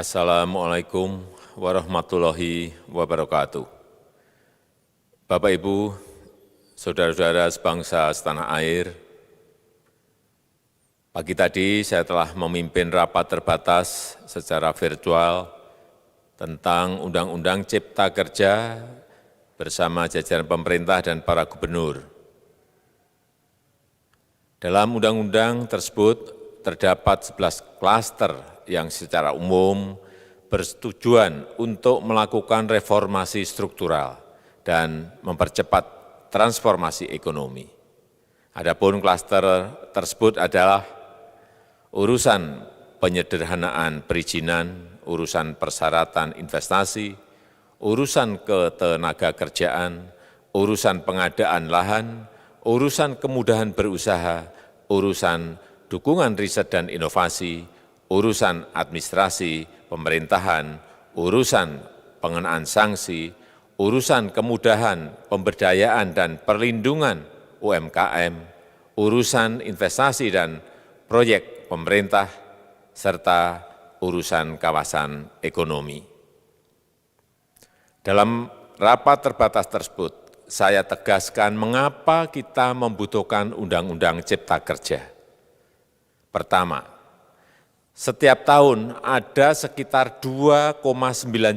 Assalamualaikum warahmatullahi wabarakatuh. Bapak, Ibu, saudara-saudara sebangsa setanah air, pagi tadi saya telah memimpin rapat terbatas secara virtual tentang Undang-Undang Cipta Kerja bersama jajaran pemerintah dan para gubernur. Dalam undang-undang tersebut terdapat 11 klaster yang secara umum bertujuan untuk melakukan reformasi struktural dan mempercepat transformasi ekonomi. Adapun klaster tersebut adalah urusan penyederhanaan perizinan, urusan persyaratan investasi, urusan ketenagakerjaan, urusan pengadaan lahan, urusan kemudahan berusaha, urusan dukungan riset dan inovasi, urusan administrasi pemerintahan, urusan pengenaan sanksi, urusan kemudahan pemberdayaan dan perlindungan UMKM, urusan investasi dan proyek pemerintah, serta urusan kawasan ekonomi. Dalam rapat terbatas tersebut, saya tegaskan mengapa kita membutuhkan Undang-Undang Cipta Kerja. Pertama, setiap tahun ada sekitar 2,9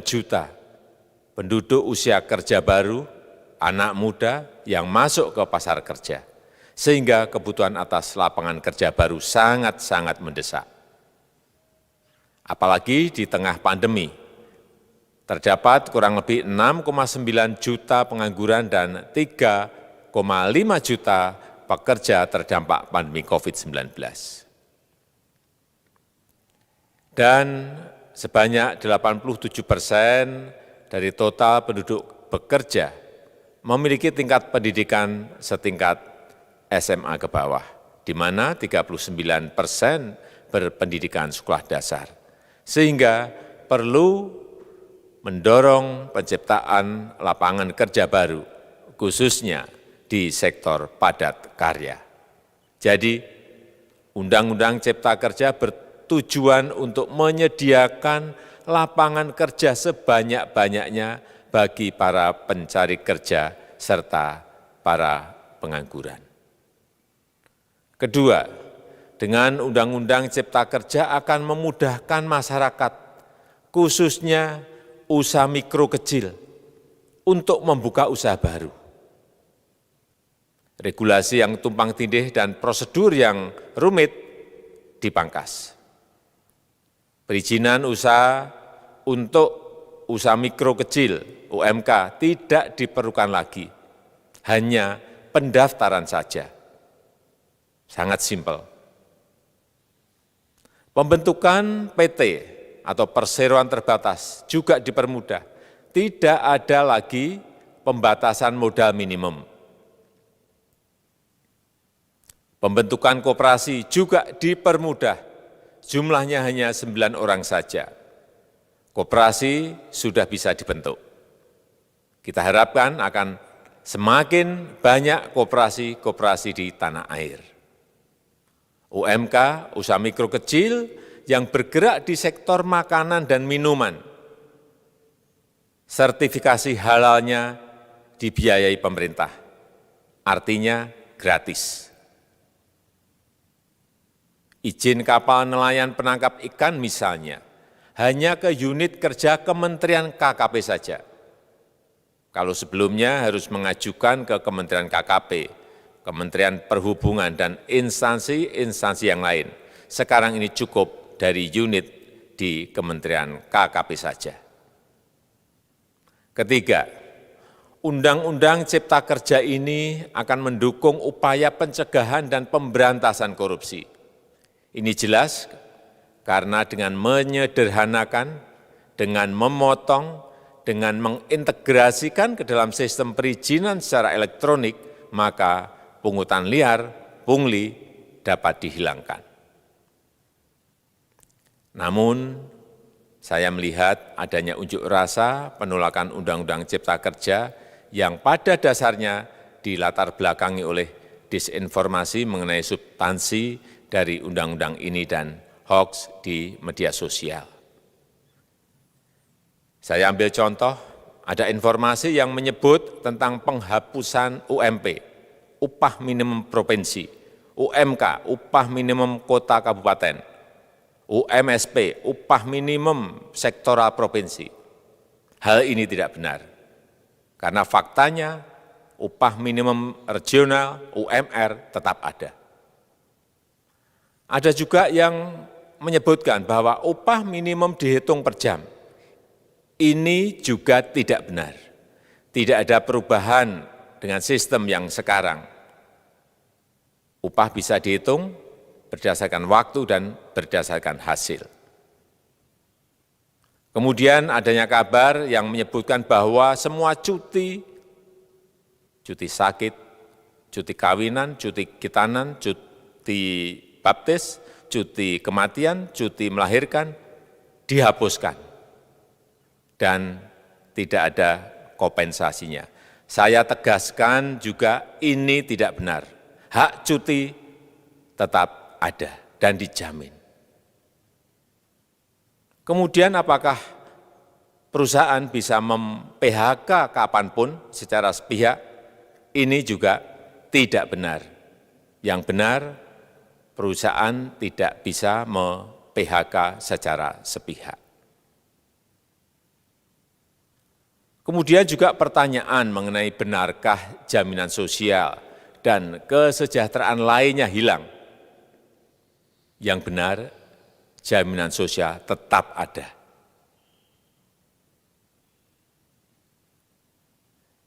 juta penduduk usia kerja baru, anak muda yang masuk ke pasar kerja, sehingga kebutuhan atas lapangan kerja baru sangat-sangat mendesak. Apalagi di tengah pandemi, terdapat kurang lebih 6,9 juta pengangguran dan 3,5 juta pekerja terdampak pandemi COVID-19. Dan sebanyak 87% dari total penduduk bekerja memiliki tingkat pendidikan setingkat SMA ke bawah, di mana 39% berpendidikan sekolah dasar. Sehingga perlu mendorong penciptaan lapangan kerja baru, khususnya di sektor padat karya. Jadi, Undang-Undang Cipta Kerja bertujuan untuk menyediakan lapangan kerja sebanyak-banyaknya bagi para pencari kerja serta para pengangguran. Kedua, dengan Undang-Undang Cipta Kerja akan memudahkan masyarakat, khususnya usaha mikro kecil, untuk membuka usaha baru. Regulasi yang tumpang tindih dan prosedur yang rumit dipangkas. Perizinan usaha untuk usaha mikro kecil UMK tidak diperlukan lagi, hanya pendaftaran saja. Sangat simpel. Pembentukan PT atau perseroan terbatas juga dipermudah. Tidak ada lagi pembatasan modal minimum. Pembentukan koperasi juga dipermudah. Jumlahnya hanya 9 orang saja. Koperasi sudah bisa dibentuk. Kita harapkan akan semakin banyak koperasi-koperasi di tanah air. UMK, usaha mikro kecil yang bergerak di sektor makanan dan minuman, sertifikasi halalnya dibiayai pemerintah, artinya gratis. Izin kapal nelayan penangkap ikan misalnya, hanya ke unit kerja Kementerian KKP saja. Kalau sebelumnya harus mengajukan ke Kementerian KKP, Kementerian Perhubungan, dan instansi-instansi yang lain. Sekarang ini cukup dari unit di Kementerian KKP saja. Ketiga, Undang-Undang Cipta Kerja ini akan mendukung upaya pencegahan dan pemberantasan korupsi. Ini jelas karena dengan menyederhanakan, dengan memotong, dengan mengintegrasikan ke dalam sistem perizinan secara elektronik, maka pungutan liar, pungli dapat dihilangkan. Namun, saya melihat adanya unjuk rasa penolakan Undang-Undang Cipta Kerja yang pada dasarnya dilatar belakangi oleh disinformasi mengenai substansi dari undang-undang ini dan hoax di media sosial. Saya ambil contoh, ada informasi yang menyebut tentang penghapusan UMP, upah minimum provinsi, UMK, upah minimum kota kabupaten, UMSP, upah minimum sektoral provinsi. Hal ini tidak benar, karena faktanya upah minimum regional, UMR, tetap ada. Ada juga yang menyebutkan bahwa upah minimum dihitung per jam. Ini juga tidak benar. Tidak ada perubahan dengan sistem yang sekarang. Upah bisa dihitung berdasarkan waktu dan berdasarkan hasil. Kemudian adanya kabar yang menyebutkan bahwa semua cuti sakit, cuti kawinan, cuti khitanan, cuti baptis, cuti kematian, cuti melahirkan, dihapuskan. Dan tidak ada kompensasinya. Saya tegaskan juga ini tidak benar. Hak cuti tetap ada dan dijamin. Kemudian apakah perusahaan bisa mem-PHK kapanpun secara sepihak? Ini juga tidak benar. Yang benar, perusahaan tidak bisa me-PHK secara sepihak. Kemudian juga pertanyaan mengenai benarkah jaminan sosial dan kesejahteraan lainnya hilang. Yang benar, jaminan sosial tetap ada.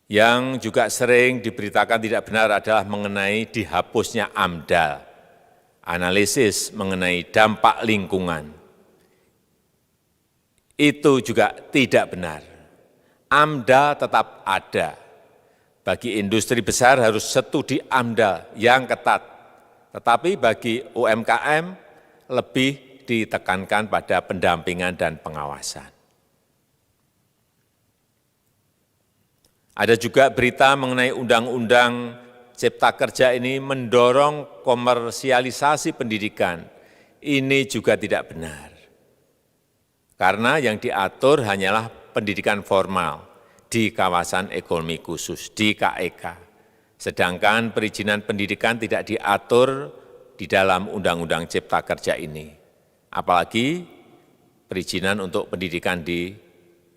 Yang juga sering diberitakan tidak benar adalah mengenai dihapusnya AMDAL, analisis mengenai dampak lingkungan. Itu juga tidak benar. AMDAL tetap ada. Bagi industri besar harus studi AMDAL yang ketat. Tetapi bagi UMKM lebih ditekankan pada pendampingan dan pengawasan. Ada juga berita mengenai Undang-Undang Cipta Kerja ini mendorong komersialisasi pendidikan. Ini juga tidak benar. Karena yang diatur hanyalah pendidikan formal di kawasan ekonomi khusus, di KEK. Sedangkan perizinan pendidikan tidak diatur di dalam Undang-Undang Cipta Kerja ini. Apalagi perizinan untuk pendidikan di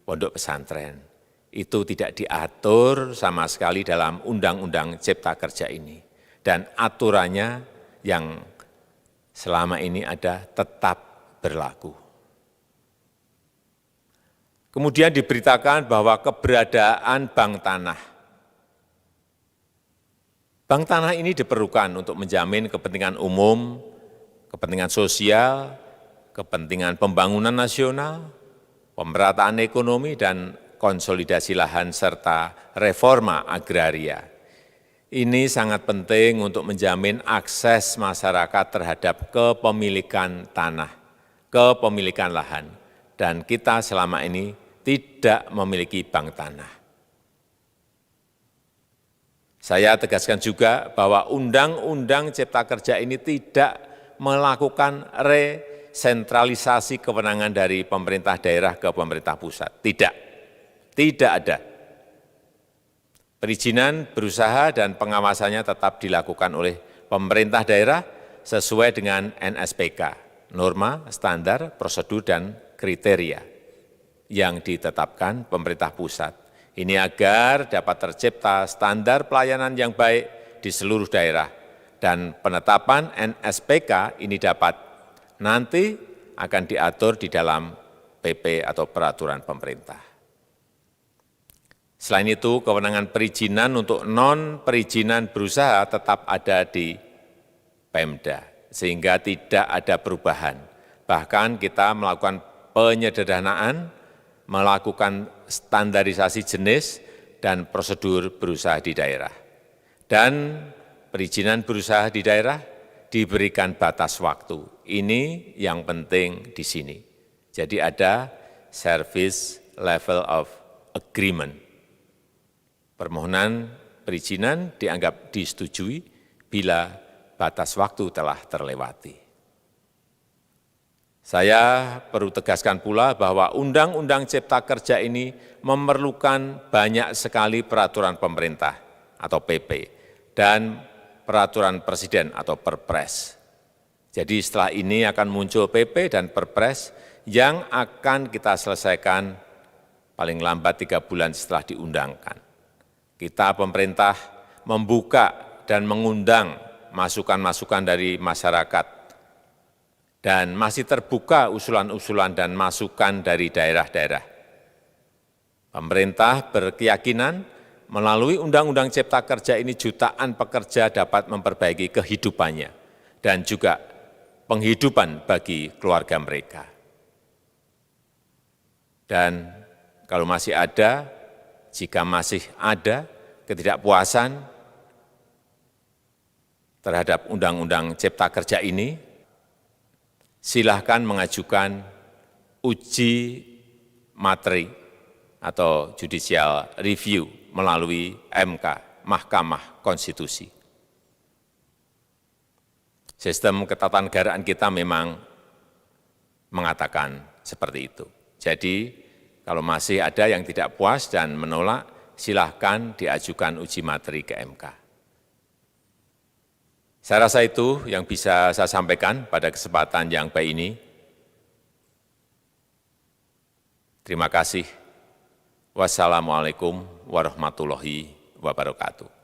pondok pesantren. Itu tidak diatur sama sekali dalam Undang-Undang Cipta Kerja ini. Dan aturannya yang selama ini ada tetap berlaku. Kemudian diberitakan bahwa keberadaan bank tanah. Bank tanah ini diperlukan untuk menjamin kepentingan umum, kepentingan sosial, kepentingan pembangunan nasional, pemerataan ekonomi, dan konsolidasi lahan serta reforma agraria. Ini sangat penting untuk menjamin akses masyarakat terhadap kepemilikan tanah, kepemilikan lahan. Dan kita selama ini tidak memiliki bank tanah. Saya tegaskan juga bahwa Undang-Undang Cipta Kerja ini tidak melakukan resentralisasi kewenangan dari pemerintah daerah ke pemerintah pusat. Tidak ada. Perizinan berusaha dan pengawasannya tetap dilakukan oleh pemerintah daerah sesuai dengan NSPK, norma, standar, prosedur, dan kriteria yang ditetapkan pemerintah pusat. Ini agar dapat tercipta standar pelayanan yang baik di seluruh daerah. Dan penetapan NSPK ini dapat nanti akan diatur di dalam PP atau peraturan pemerintah. Selain itu, kewenangan perizinan untuk non-perizinan berusaha tetap ada di Pemda, sehingga tidak ada perubahan. Bahkan kita melakukan penyederhanaan, melakukan standarisasi jenis dan prosedur berusaha di daerah. Dan perizinan berusaha di daerah diberikan batas waktu. Ini yang penting di sini. Jadi ada service level of agreement. Permohonan perizinan dianggap disetujui bila batas waktu telah terlewati. Saya perlu tegaskan pula bahwa Undang-Undang Cipta Kerja ini memerlukan banyak sekali peraturan pemerintah atau PP dan peraturan presiden atau Perpres. Jadi setelah ini akan muncul PP dan Perpres yang akan kita selesaikan paling lambat 3 bulan setelah diundangkan. Kita pemerintah membuka dan mengundang masukan-masukan dari masyarakat dan masih terbuka usulan-usulan dan masukan dari daerah-daerah. Pemerintah berkeyakinan melalui Undang-Undang Cipta Kerja ini jutaan pekerja dapat memperbaiki kehidupannya dan juga penghidupan bagi keluarga mereka. Dan kalau masih ada, jika masih ada ketidakpuasan terhadap Undang-Undang Cipta Kerja ini, silahkan mengajukan uji materi atau judicial review melalui MK, Mahkamah Konstitusi. Sistem ketatanegaraan kita memang mengatakan seperti itu. Jadi, kalau masih ada yang tidak puas dan menolak, silahkan diajukan uji materi ke MK. Saya rasa itu yang bisa saya sampaikan pada kesempatan yang baik ini. Terima kasih. Wassalamualaikum warahmatullahi wabarakatuh.